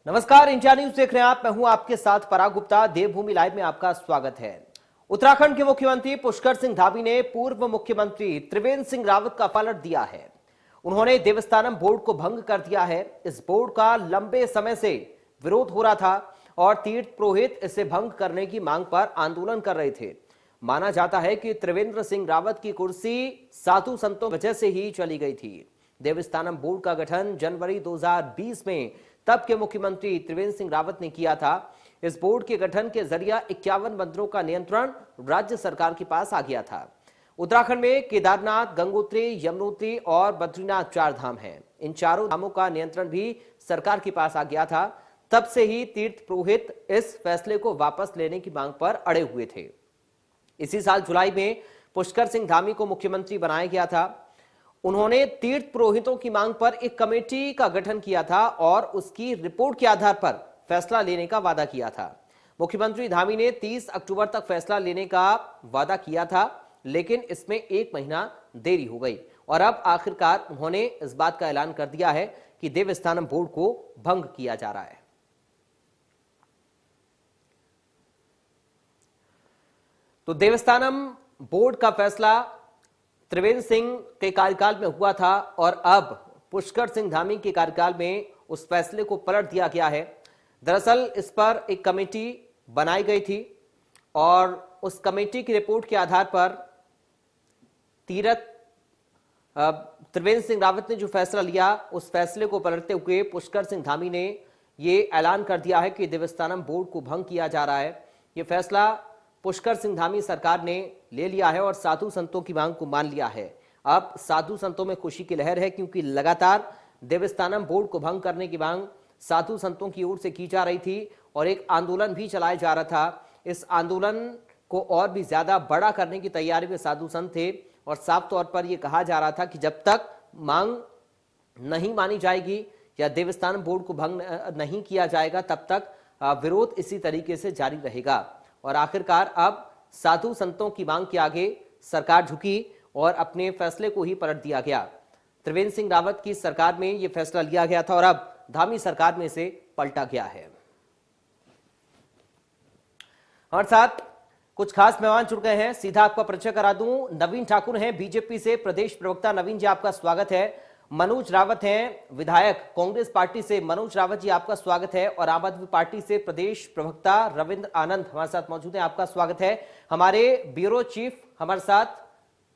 नमस्कार, India news देख रहे हैं आप। मैं हूं आपके साथ पराग गुप्ता। देवभूमि लाइव में आपका स्वागत है। उत्तराखंड के मुख्यमंत्री पुष्कर सिंह धामी ने पूर्व मुख्यमंत्री त्रिवेंद्र सिंह रावत का पलट दिया है। उन्होंने देवस्थानम बोर्ड को भंग कर दिया है। इस बोर्ड का लंबे समय से विरोध हो रहा था और तीर्थ पुरोहित इसे भंग करने की मांग पर आंदोलन कर रहे थे। माना जाता है कि त्रिवेंद्र सिंह रावत की कुर्सी साधु संतों की वजह से ही चली गई थी। देवस्थानम बोर्ड का गठन जनवरी 2020 में तब के मुख्यमंत्री त्रिवेंद्र सिंह रावत ने किया था। इस बोर्ड के गठन के जरिए 51 मंदिरों का नियंत्रण राज्य सरकार के पास आ गया था। उत्तराखंड में केदारनाथ, गंगोत्री, यमुनोत्री और बद्रीनाथ 4 धाम हैं। इन चारों धामों का नियंत्रण भी सरकार के पास आ गया था। तब से ही तीर्थ पुरोहित इस फैसले को वापस लेने की मांग पर अड़े हुए थे। इसी साल जुलाई में पुष्कर सिंह धामी को मुख्यमंत्री बनाया गया था। उन्होंने तीर्थ पुरोहितों की मांग पर एक कमेटी का गठन किया था और उसकी रिपोर्ट के आधार पर फैसला लेने का वादा किया था। मुख्यमंत्री धामी ने 30 अक्टूबर तक फैसला लेने का वादा किया था, लेकिन इसमें 1 महीना देरी हो गई और अब आखिरकार उन्होंने इस बात का ऐलान कर दिया है कि देवस्थानम बोर्ड को भंग किया जा रहा है। तो देवस्थानम बोर्ड का फैसला त्रिवेंद्र सिंह के कार्यकाल में हुआ था और अब पुष्कर सिंह धामी के कार्यकाल में उस फैसले को पलट दिया गया है। दरअसल इस पर एक कमेटी बनाई गई थी और उस कमेटी की रिपोर्ट के आधार पर त्रिवेंद्र सिंह रावत ने जो फैसला लिया, उस फैसले को पलटते हुए पुष्कर सिंह धामी ने ये ऐलान कर दिया है कि देवस्थानम बोर्ड को भंग किया जा रहा है। ये फैसला पुष्कर सिंह धामी सरकार ने ले लिया है और साधु संतों की मांग को मान लिया है। अब साधु संतों में खुशी की लहर है, क्योंकि लगातार देवस्थानम बोर्ड को भंग करने की मांग साधु संतों की ओर से की जा रही थी और एक आंदोलन भी चलाया जा रहा था। इस आंदोलन को और भी ज्यादा बड़ा करने की तैयारी में साधु संत थे और साफ तौर पर यह कहा जा रहा था कि जब तक मांग नहीं मानी जाएगी या देवस्थानम बोर्ड को भंग नहीं किया जाएगा, तब तक विरोध इसी तरीके से जारी रहेगा। और आखिरकार अब साधु संतों की मांग के आगे सरकार झुकी और अपने फैसले को ही पलट दिया गया। त्रिवेंद्र सिंह रावत की सरकार में यह फैसला लिया गया था और अब धामी सरकार में से पलटा गया है। हमारे साथ कुछ खास मेहमान जुड़ गए हैं, सीधा आपका परिचय करा दूं। नवीन ठाकुर हैं बीजेपी से प्रदेश प्रवक्ता। नवीन जी, आपका स्वागत है। मनोज रावत हैं विधायक कांग्रेस पार्टी से। मनोज रावत जी, आपका स्वागत है। और आम आदमी पार्टी से प्रदेश प्रवक्ता रविंद्र आनंद हमारे साथ मौजूद हैं, आपका स्वागत है। हमारे ब्यूरो चीफ हमारे साथ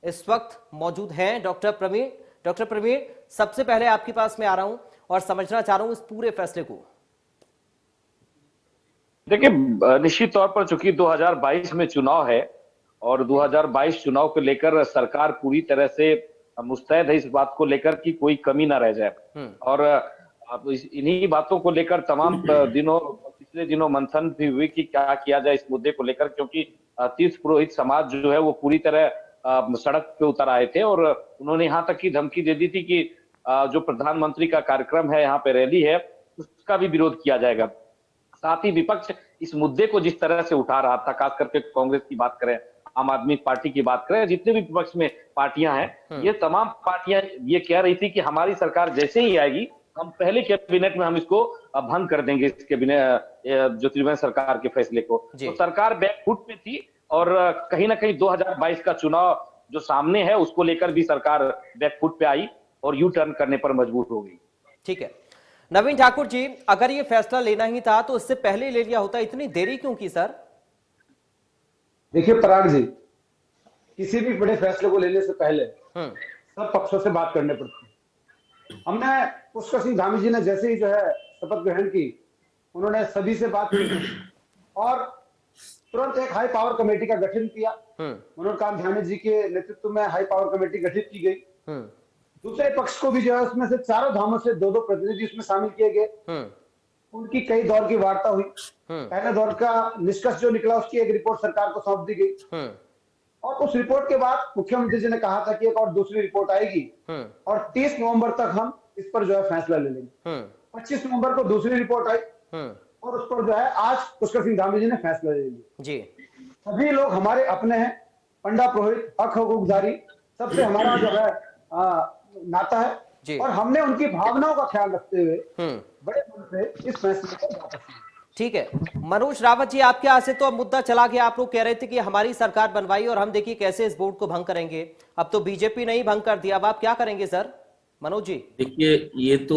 इस वक्त मौजूद हैं डॉक्टर प्रवीण। डॉक्टर प्रवीण, सबसे पहले आपके पास में आ रहा हूं और समझना चाह रहा हूं इस पूरे फैसले को। देखिए, निश्चित तौर पर चूंकि 2022 में चुनाव है और 2022 चुनाव को लेकर सरकार पूरी तरह से मुस्तैद है इस बात को लेकर कि कोई कमी ना रह जाए। और इन्हीं बातों को लेकर तमाम पिछले दिनों मंथन भी हुई कि क्या किया जाए इस मुद्दे को लेकर, क्योंकि तीर्थ पुरोहित समाज जो है वो पूरी तरह सड़क पे उतर आए थे और उन्होंने यहाँ तक की धमकी दे दी थी कि जो प्रधानमंत्री का कार्यक्रम है, यहाँ पे रैली है, उसका भी विरोध किया जाएगा। साथ ही विपक्ष इस मुद्दे को जिस तरह से उठा रहा था, खास करके कांग्रेस की बात करें, आम आदमी पार्टी की बात करें, जितने भी विपक्ष में पार्टियां हैं, ये तमाम पार्टियां ये कह रही थी कि हमारी सरकार जैसे ही आएगी, हम पहले कैबिनेट में हम इसको भंग कर देंगे, इस कैबिनेट जो त्रिवेंद्र सरकार के फैसले को। तो सरकार बैकफुट पे थी और कहीं ना कहीं 2022 का चुनाव जो सामने है उसको लेकर भी सरकार बैकफुट पे आई और यू टर्न करने पर मजबूर हो गई। ठीक है नवीन ठाकुर जी, अगर ये फैसला लेना ही था तो इससे पहले ले लिया होता, इतनी देरी क्यों की सर? देखिए पराग जी, किसी भी बड़े फैसले को लेने से पहले सब पक्षों से बात करने पड़ती है। हमने पुष्कर सिंह धामी जी ने जैसे ही जो है शपथ ग्रहण की, उन्होंने सभी से बात की और तुरंत एक हाई पावर कमेटी का गठन किया। मनोज कांत ध्यान जी के नेतृत्व में हाई पावर कमेटी गठित की गई। दूसरे पक्ष को भी जो है उसमें से चारों धामों से 2-2 प्रतिनिधि उसमें शामिल किए गए। उनकी कई दौर की वार्ता हुई। पहले दौर का निष्कर्ष जो निकला उसकी एक रिपोर्ट सरकार को सौंप दी गई और उस रिपोर्ट के बाद मुख्यमंत्री जी ने कहा था कि एक और दूसरी रिपोर्ट आएगी और 30 नवंबर तक हम इस पर जो है फैसला ले लेंगे। 25 नवंबर को दूसरी रिपोर्ट आई और उस पर जो है आज पुष्कर सिंह धामी जी ने फैसला ले लिया। सभी लोग हमारे अपने हैं, पंडा पुरोहित, हक हकूकदारी, सबसे हमारा जो है नाता है जी। और हमने उनकी भावनाओं का ख्याल रखते हुए बड़े मन से इस फैसले को वापस लिया। ठीक है मनोज रावत जी, आपके यहाँ से तो अब मुद्दा चला गया। आप लोग कह रहे थे कि हमारी सरकार बनवाई और हम देखिए कैसे इस बोर्ड को भंग करेंगे। अब तो बीजेपी ने ही भंग कर दिया, अब आप क्या करेंगे सर? मनोज जी। देखिए, ये तो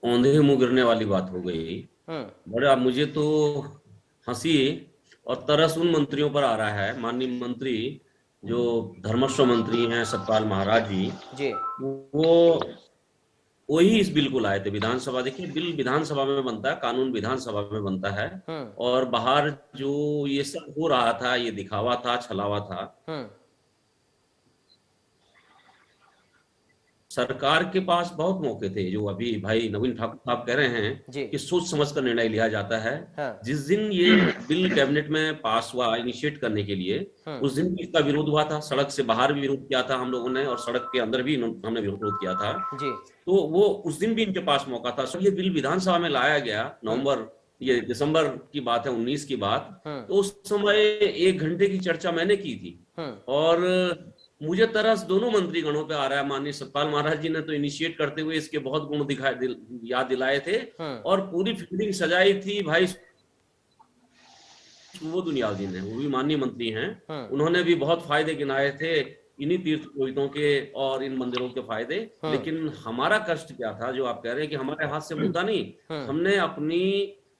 औंधे मुंह गिरने वाली बात हो गई। बड़ा मुझे तो हंसी और तरस उन मंत्रियों पर आ रहा है, माननीय मंत्री जो धर्मस्व मंत्री हैं सतपाल महाराज जी, वो वही इस बिल को लाए थे विधानसभा। देखिए, बिल विधानसभा में बनता है, कानून विधानसभा में बनता है, और बाहर जो ये सब हो रहा था, ये दिखावा था, छलावा था। सरकार के पास बहुत मौके थे, जो अभी भाई नवीन ठाकुर साहब कह रहे हैं कि सोच समझ कर निर्णय लिया जाता है। जिस दिन ये बिल कैबिनेट में पास हुआ इनिशिएट करने के लिए, उस दिन भी इसका विरोध हुआ था। सड़क से बाहर भी विरोध किया था हम लोगों ने, और सड़क के अंदर भी हमने विरोध किया था तो वो उस दिन भी इनके पास मौका था। सो ये बिल विधानसभा में लाया गया ये दिसंबर की बात है, 19 की बात। तो उस समय 1 घंटे की चर्चा मैंने की थी, और मुझे तरस दोनों मंत्रीगणों पे आ रहा है। माननीय सतपाल महाराज जी ने तो इनिशिएट करते हुए इसके बहुत गुण याद दिलाए थे, और पूरी फील्डिंग सजाई थी भाई वो दुनियादी ने, वो भी माननीय मंत्री हैं, उन्होंने भी बहुत फायदे गिनाए थे इन्हीं तीर्थ पुरोहितों के और इन मंदिरों के फायदे। लेकिन हमारा कष्ट क्या था, जो आप कह रहे हैं कि हमारे हाथ से मुद्दा नहीं, हमने अपनी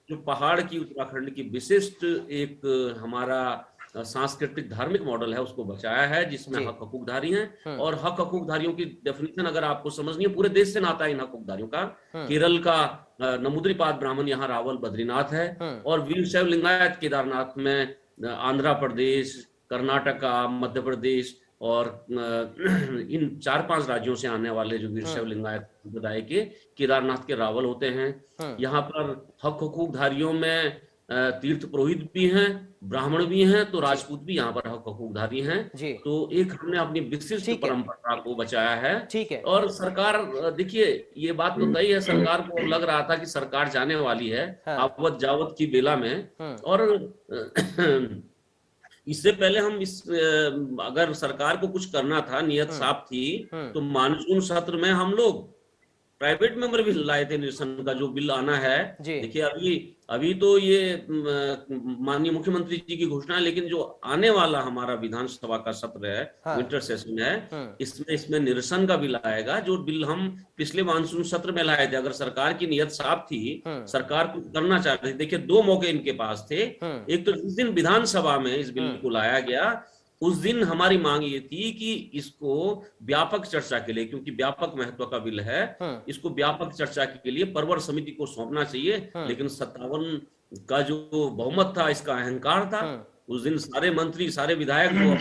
जो पहाड़ की उत्तराखंड की विशिष्ट एक हमारा सांस्कृतिक धार्मिक मॉडल है उसको बचाया है, जिसमें हक हकूकधारी हैं। और हक हकूकधारियों की डेफिनेशन अगर आपको समझनी है, पूरे देश से नाता है इन हकूकधारियों का। केरल का नमुद्रीपाद ब्राह्मण यहाँ रावल बद्रीनाथ है, और वीरशैव लिंगायत केदारनाथ में आंध्र प्रदेश, कर्नाटका, मध्य प्रदेश और इन 4-5 राज्यों से आने वाले जो वीरशैव लिंगायत संप्रदाय के केदारनाथ के रावल होते हैं। यहाँ पर हक हकूकधारियों में तीर्थ पुरोहित भी हैं, ब्राह्मण भी हैं, तो राजपूत भी यहाँ पर हक हकूकधारी हैं। तो एक हमने अपनी विशिष्ट परंपरा को बचाया है। ठीक है। और सरकार, देखिए ये बात तो तय है, सरकार को लग रहा था कि सरकार जाने वाली है आवत जावत की बेला में। और इससे पहले हम अगर सरकार को कुछ करना था, नियत साफ थी, तो मानसून सत्र में हम लोग प्राइवेट मेंबर भी लाए थे निरसन का, जो बिल आना है। देखिए, अभी तो ये माननीय मुख्यमंत्री जी की घोषणा है, लेकिन जो आने वाला हमारा विधानसभा का सत्र है, विंटर सेशन है, इसमें निरसन का बिल आएगा, जो बिल हम पिछले मानसून सत्र में लाए थे। अगर सरकार की नियत साफ थी, सरकार कुछ करना चाह रही थी। देखिए, 2 मौके इनके पास थे। एक तो जिस दिन विधानसभा में इस बिल को लाया गया, उस दिन हमारी मांग ये थी कि इसको व्यापक चर्चा के लिए, क्योंकि व्यापक महत्व का बिल है, इसको व्यापक चर्चा के लिए परवर समिति को सौंपना चाहिए। लेकिन 57 का जो बहुमत था, इसका अहंकार था। उस दिन सारे मंत्री, सारे विधायक जो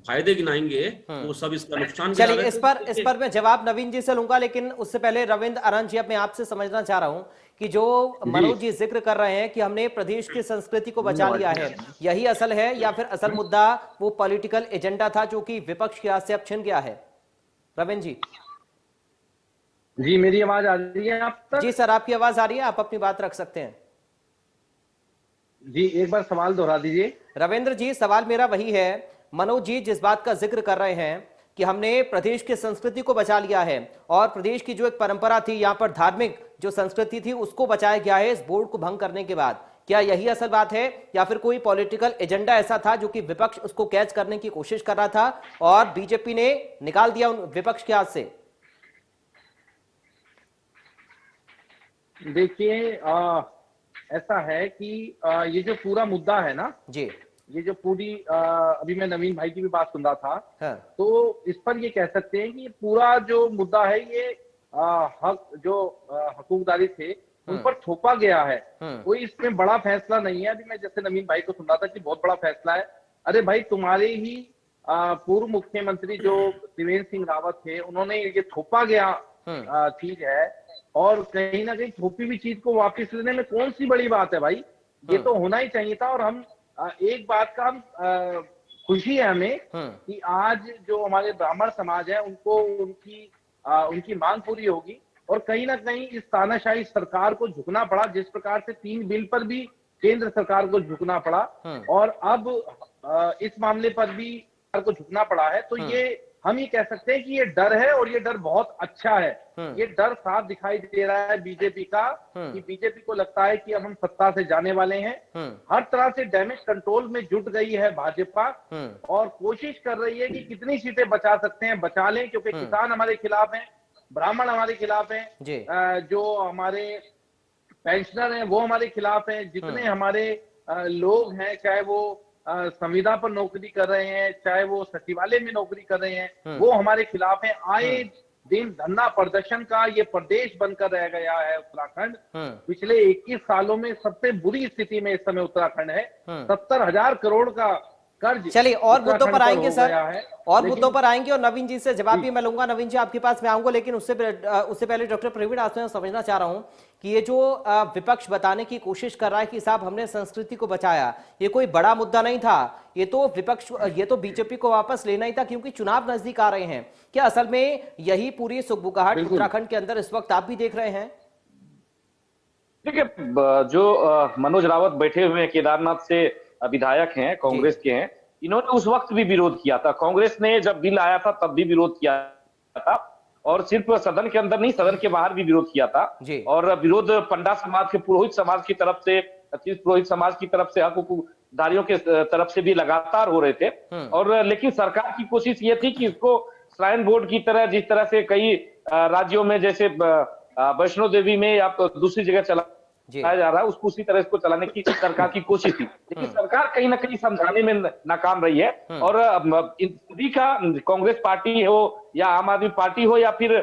फायदे गिनाएंगे, वो सब इसका नुकसान। चलिए, इस पर मैं जवाब नवीन जी से लूंगा, लेकिन उससे पहले रविंद्र अनंत जी, मैं आपसे समझना चाह रहा हूं कि जो मनोज जी जिक्र कर रहे हैं कि हमने प्रदेश की संस्कृति को बचा लिया है, यही असल है, या फिर असल मुद्दा वो पॉलिटिकल एजेंडा था जो कि विपक्ष के हाथ से अब छिन गया है? रविंद्र जी। जी, मेरी आवाज आ रही है आप तक? जी सर, आपकी आवाज आ रही है, आप अपनी बात रख सकते हैं। जी, एक बार सवाल दोहरा दीजिए। रविंद्र जी, सवाल मेरा वही है, मनोज जी जिस बात का जिक्र कर रहे हैं कि हमने प्रदेश की संस्कृति को बचा लिया है, और प्रदेश की जो एक परंपरा थी, यहाँ पर धार्मिक जो संस्कृति थी, उसको बचाया गया है इस बोर्ड को भंग करने के बाद, क्या यही असल बात है, या फिर कोई पॉलिटिकल एजेंडा ऐसा था जो कि विपक्ष उसको कैच करने की कोशिश कर रहा था और बीजेपी ने निकाल दिया विपक्ष के हाथ से? देखिए, ऐसा है कि ये जो पूरा मुद्दा है ना जी, ये जो पूरी अभी मैं नवीन भाई की भी बात सुन रहा था, तो इस पर ये कह सकते हैं कि पूरा जो मुद्दा है, ये हक जो हकूकदारी थे उन पर थोपा गया है। कोई इसमें बड़ा फैसला नहीं है। अभी मैं जैसे नवीन भाई को सुन रहा था कि बहुत बड़ा फैसला है। अरे भाई, तुम्हारे ही पूर्व मुख्यमंत्री जो त्रिवेंद्र सिंह रावत थे, उन्होंने ये थोपा गया चीज है, और कहीं ना कहीं थोपी हुई चीज को वापस लेने में कौन सी बड़ी बात है भाई? ये तो होना ही चाहिए था। और हम एक बात का हम खुशी है हमें कि आज जो हमारे ब्राह्मण समाज है, उनको उनकी मांग पूरी होगी। और कहीं ना कहीं इस तानाशाही सरकार को झुकना पड़ा, जिस प्रकार से 3 बिल पर भी केंद्र सरकार को झुकना पड़ा, और अब इस मामले पर भी सरकार को झुकना पड़ा है। तो ये हम ये कह सकते हैं कि ये डर है और ये डर बहुत अच्छा है। ये डर साफ दिखाई दे रहा है बीजेपी का कि बीजेपी को लगता है कि अब हम सत्ता से जाने वाले हैं। हर तरह से डैमेज कंट्रोल में जुट गई है भाजपा और कोशिश कर रही है कि कितनी सीटें बचा सकते हैं बचा लें, क्योंकि किसान हमारे खिलाफ हैं, ब्राह्मण हमारे खिलाफ हैं, जो हमारे पेंशनर हैं वो हमारे खिलाफ हैं, जितने हमारे लोग हैं, चाहे वो संविदा पर नौकरी कर रहे हैं, चाहे वो सचिवालय में नौकरी कर रहे हैं, वो हमारे खिलाफ हैं। आए दिन धरना प्रदर्शन का ये प्रदेश बनकर रह गया है उत्तराखंड। पिछले 21 सालों में सबसे बुरी स्थिति में इस समय उत्तराखंड है। 70,000 करोड़ का कर्ज। चलिए और मुद्दों पर आएंगे सर, और मुद्दों पर आएंगे और नवीन जी से जवाब भी मैं लूंगा। नवीन जी आपके पास मैं आऊंगा, लेकिन उससे पहले डॉक्टर प्रवीण आसवान समझना चाह रहा हूं कि ये जो विपक्ष बताने की कोशिश कर रहा है कि साहब हमने संस्कृति को बचाया, ये कोई बड़ा मुद्दा नहीं था, ये तो विपक्ष, ये तो बीजेपी को वापस लेना ही था क्योंकि चुनाव नजदीक आ रहे हैं। क्या असल में यही पूरी सुगबुगाहट उत्तराखंड के अंदर इस वक्त आप भी देख रहे हैं? देखिए, जो मनोज रावत बैठे हुए केदारनाथ से विधायक हैं, कांग्रेस के हैं, इन्होंने उस वक्त भी विरोध किया था। कांग्रेस ने जब बिल आया था तब भी विरोध किया था, और सिर्फ सदन के अंदर नहीं, सदन के बाहर भी विरोध किया था। और विरोध पंडा समाज के, पुरोहित समाज की तरफ से, पुरोहित समाज की तरफ से, हक हुकूकदारियों के तरफ से भी लगातार हो रहे थे। और लेकिन सरकार की कोशिश ये थी कि इसको श्राइन बोर्ड की तरह, जिस तरह से कई राज्यों में, जैसे वैष्णो देवी में या दूसरी जगह चलाया जा रहा है, उसको उसी तरह इसको चलाने की सरकार की कोशिश थी। लेकिन सरकार कहीं ना कहीं समझाने में नाकाम रही है। और इन सभी का, कांग्रेस पार्टी हो या आम आदमी पार्टी हो या फिर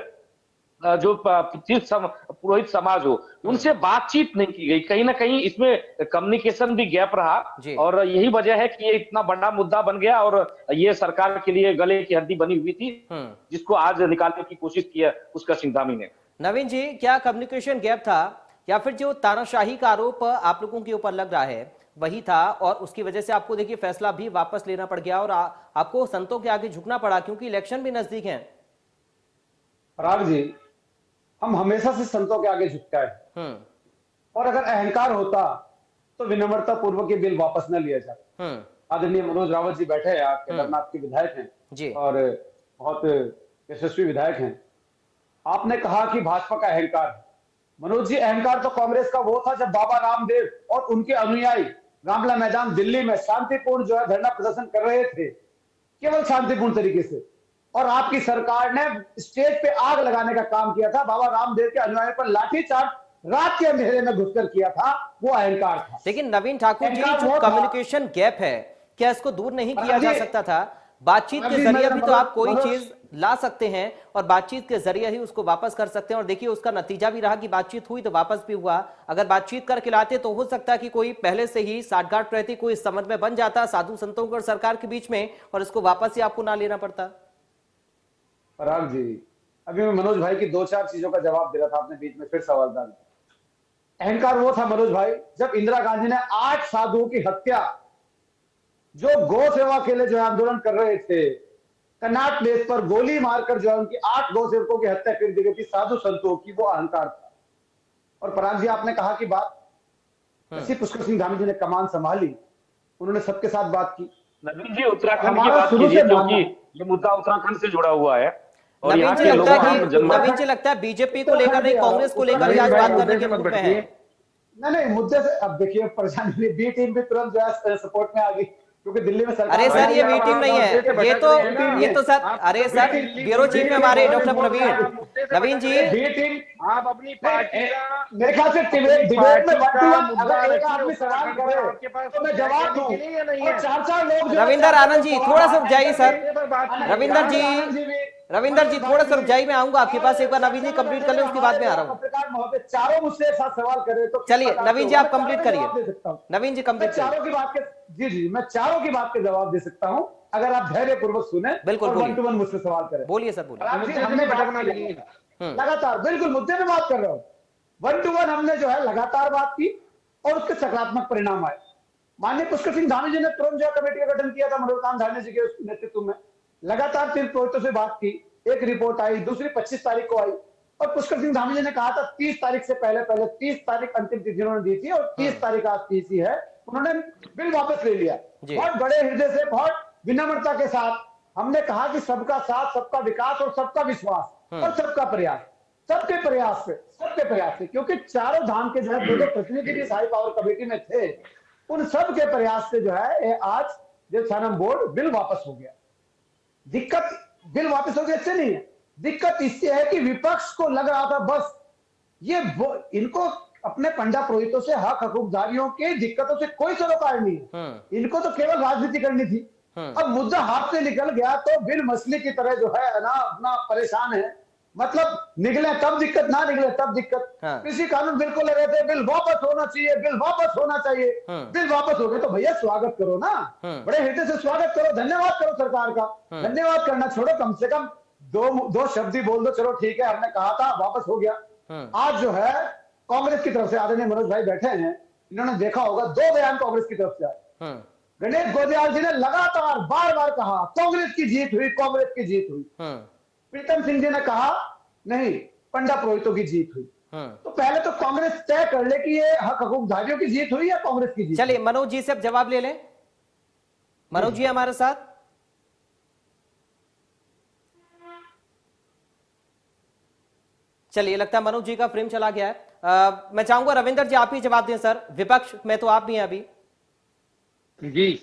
जो पुरोहित समाज हो, उनसे बातचीत नहीं की गई। कहीं ना कहीं इसमें कम्युनिकेशन भी गैप रहा, और यही वजह है कि ये इतना बड़ा मुद्दा बन गया और ये सरकार के लिए गले की हड्डी बनी हुई थी, जिसको आज निकालने की कोशिश की है पुष्कर सिंह धामी ने। नवीन जी, क्या कम्युनिकेशन गैप था या फिर जो तानाशाही का आरोप आप लोगों के ऊपर लग रहा है वही था, और उसकी वजह से आपको देखिए फैसला भी वापस लेना पड़ गया और आपको संतों के आगे झुकना पड़ा क्योंकि इलेक्शन भी नजदीक है? पराग जी, हम हमेशा से संतों के आगे झुकता है, और अगर अहंकार होता तो विनम्रता पूर्वक ये बिल वापस न लिया जाता। आदरणीय मनोज रावत जी बैठे हैं, आप केदारनाथ के विधायक हैं और बहुत यशस्वी विधायक हैं। आपने कहा कि भाजपा का अहंकार है। मनोज जी, अहंकार तो कांग्रेस का वो था जब बाबा रामदेव और उनके अनुयायी रामला मैदान दिल्ली में शांतिपूर्ण जो है धरना प्रदर्शन कर रहे थे, केवल शांतिपूर्ण तरीके से, और आपकी सरकार ने स्टेज पे आग लगाने का काम किया था। बाबा रामदेव के अनुयायी पर लाठीचार्ज रात के अंधेरे में घुसकर किया था, वो अहंकार था। लेकिन नवीन ठाकुर जी, जो कम्युनिकेशन गैप है, क्या इसको दूर नहीं किया जा सकता था? बातचीत के जरिए भी तो आप कोई चीज ला सकते हैं और बातचीत के जरिए ही उसको वापस कर सकते हैं, और देखिए उसका नतीजा भी रहा कि बातचीत हुई तो वापस भी हुआ। अगर बातचीत करके लाते तो हो सकता है कि कोई पहले से ही साठगांठ रहती, कोई समन्वय बन जाता साधु संतों और सरकार के बीच में, और इसको वापस ही आपको ना लेना पड़ता। पराग जी, अभी मैं मनोज भाई की 2-4 चीजों का जवाब दे रहा था, आपने बीच में फिर सवाल डाल दिया। अहंकार वो था मनोज भाई जब इंदिरा गांधी ने 8 साधुओं की हत्या, जो गौ सेवा के लिए जो आंदोलन कर रहे थे, कनाट प्लेस पर गोली मारकर जो है उनकी 8 गौ सेवकों की हत्या कर दी गई थी, साधु संतों की, वो अहंकार था। और पराग जी, आपने कहा कि बात जैसे पुष्कर सिंह धामी जी ने कमान संभाली, उन्होंने सबके साथ बात की। नवीन जी, उत्तराखंड की बात कीजिए क्योंकि ये मुद्दा उत्तराखंड से जुड़ा हुआ है। और नवीन जी लगता है बीजेपी को लेकर नहीं, कांग्रेस को लेकर ही आज बात करने के मूड में है। नहीं, मुद्दे से अब देखिए परेशानी, बी टीम भी तुरंत जो है सपोर्ट में आ गई क्योंकि दिल्ली में सरकार। अरे सर, ये बी टीम नहीं है, ये तो सर, अरे सर ब्यूरो चीफ है हमारे डॉक्टर प्रवीण। नवीन जी, बी टीम आप अपनी पार्टी का, मेरे ख्याल से डिबेट में 1-to-1 अगर एक आदमी सवाल करे तो मैं जवाब दूं, और 4-4 लोग। रविंदर आनंद जी थोड़ा सा रुक जाइए सर। रविंदर जी थोड़ा सा रुक जाइए, मैं आऊंगा आपके पास एक बार। नवीन जी कंप्लीट कर ले, उसके बाद में आ रहा हूँ। पत्रकार महोदय चारों मुझसे साथ सवाल कर रहे तो चलिए नवीन जी आप कंप्लीट करिए। नवीन जी कंप्लीट चारों की बात के, जी मैं चारों की बात के जवाब दे सकता हूं अगर आप धैर्य पूर्वक सुने। बिल्कुल, 1-to-1 मुझसे सवाल करें। बोलिए सर, बोलिए। हमने लगातार, बिल्कुल मुद्दे में बात कर रहा हूँ। 1-to-1 हमने जो है लगातार बात की और उसके सकारात्मक परिणाम आए। माननीय पुष्कर सिंह धामी जी ने तुरंत जो कमेटी का गठन किया था मनोज धामी जी के नेतृत्व में, लगातार 3 पुरोहितों से बात की, एक रिपोर्ट आई, दूसरी 25 तारीख को आई, और पुष्कर सिंह धामी जी ने कहा था 30 तारीख से पहले 30 तारीख अंतिम तिथि उन्होंने दी थी, और 30 तारीख आज 30 है, उन्होंने बिल वापस ले लिया। बहुत बड़े हृदय से, बहुत विनम्रता के साथ हमने कहा कि सबका साथ, सबका विकास और सबका विश्वास और सबका प्रयास, सबके प्रयास से, क्योंकि चारों धाम के जो है दो प्रतिनिधि भी हाई पावर कमेटी में थे, उन सब के प्रयास से जो है ये आज देवस्थानम बोर्ड बिल वापस हो गया। दिक्कत बिल वापस हो गया इससे नहीं है, दिक्कत इससे है कि विपक्ष को लग रहा था बस ये इनको अपने पंडा पुरोहितों से, हक हकूकदारियों के दिक्कतों से कोई सरोकार नहीं है, इनको तो केवल राजनीति करनी थी। अब मुद्दा हाथ से निकल गया तो बिल मछली की तरह जो है ना अपना परेशान है, मतलब निकले तब दिक्कत, ना निकले तब दिक्कत। कृषि कानून बिल को लगे थे बिल वापस होना चाहिए, बिल वापस होना चाहिए, बिल वापस हो गए तो भैया स्वागत करो ना, बड़े हृदय से स्वागत करो, धन्यवाद करो सरकार का। धन्यवाद करना छोड़ो, कम से कम दो शब्द ही बोल दो, चलो ठीक है हमने कहा था वापस हो गया। आज जो है कांग्रेस की तरफ से आदरणीय मनोज भाई बैठे हैं, इन्होंने देखा होगा 2 बयान कांग्रेस की तरफ से आए। गणेश गोदयाल जी ने लगातार बार बार कहा कांग्रेस की जीत हुई, कांग्रेस की जीत हुई। प्रीतम सिंह जी ने कहा नहीं पंडा पुरोहितों की जीत हुई। तो पहले तो कांग्रेस तय कर ले कि ये हक हकूकदारियों की जीत हुई या कांग्रेस की जीत। चलिए मनोज जी से अब जवाब ले लें। मनोज जी हमारे साथ। चलिए लगता है मनोज जी का फ्रेम चला गया है। मैं चाहूंगा रविंदर जी आप ही जवाब दें सर, विपक्ष में तो आप भी हैं अभी। जी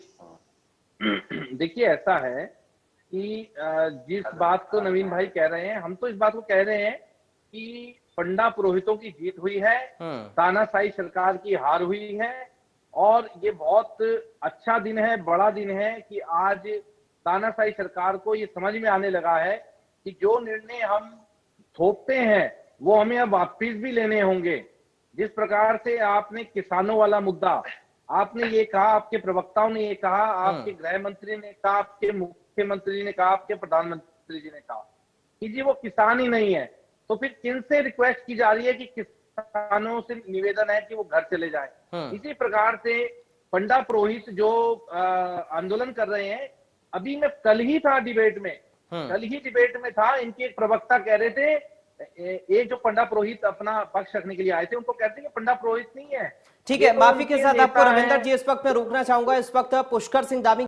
देखिए ऐसा है कि जिस बात को नवीन भाई कह रहे हैं, हम तो इस बात को कह रहे हैं कि पंडा पुरोहितों की जीत हुई है, तानाशाही सरकार की हार हुई है, और ये बहुत अच्छा दिन है, बड़ा दिन है कि आज तानाशाही सरकार को ये समझ में आने लगा है कि जो निर्णय हम थोपते हैं वो हमें अब वापिस भी लेने होंगे। जिस प्रकार से आपने किसानों वाला मुद्दा, आपने ये कहा, आपके प्रवक्ताओं ने ये कहा, आपके गृह मंत्री ने कहा, आपके मुख्यमंत्री ने कहा, आपके प्रधानमंत्री जी ने कहा कि जी वो किसान ही नहीं है, तो फिर किन से रिक्वेस्ट की जा रही है कि किसानों से निवेदन है कि वो घर चले जाएं। इसी प्रकार से पंडा पुरोहित जो आंदोलन कर रहे हैं, अभी मैं कल ही डिबेट में था, इनके एक प्रवक्ता कह रहे थे, ये जो पंडा पुरोहित अपना पक्ष रखने के लिए आए थे उनको कहते हैं कि पंडा पुरोहित नहीं है। ठीक है, माफी के साथ आपको रविंदर जी इस वक्त मैं रोकना चाहूंगा। इस वक्त पुष्कर सिंह धामी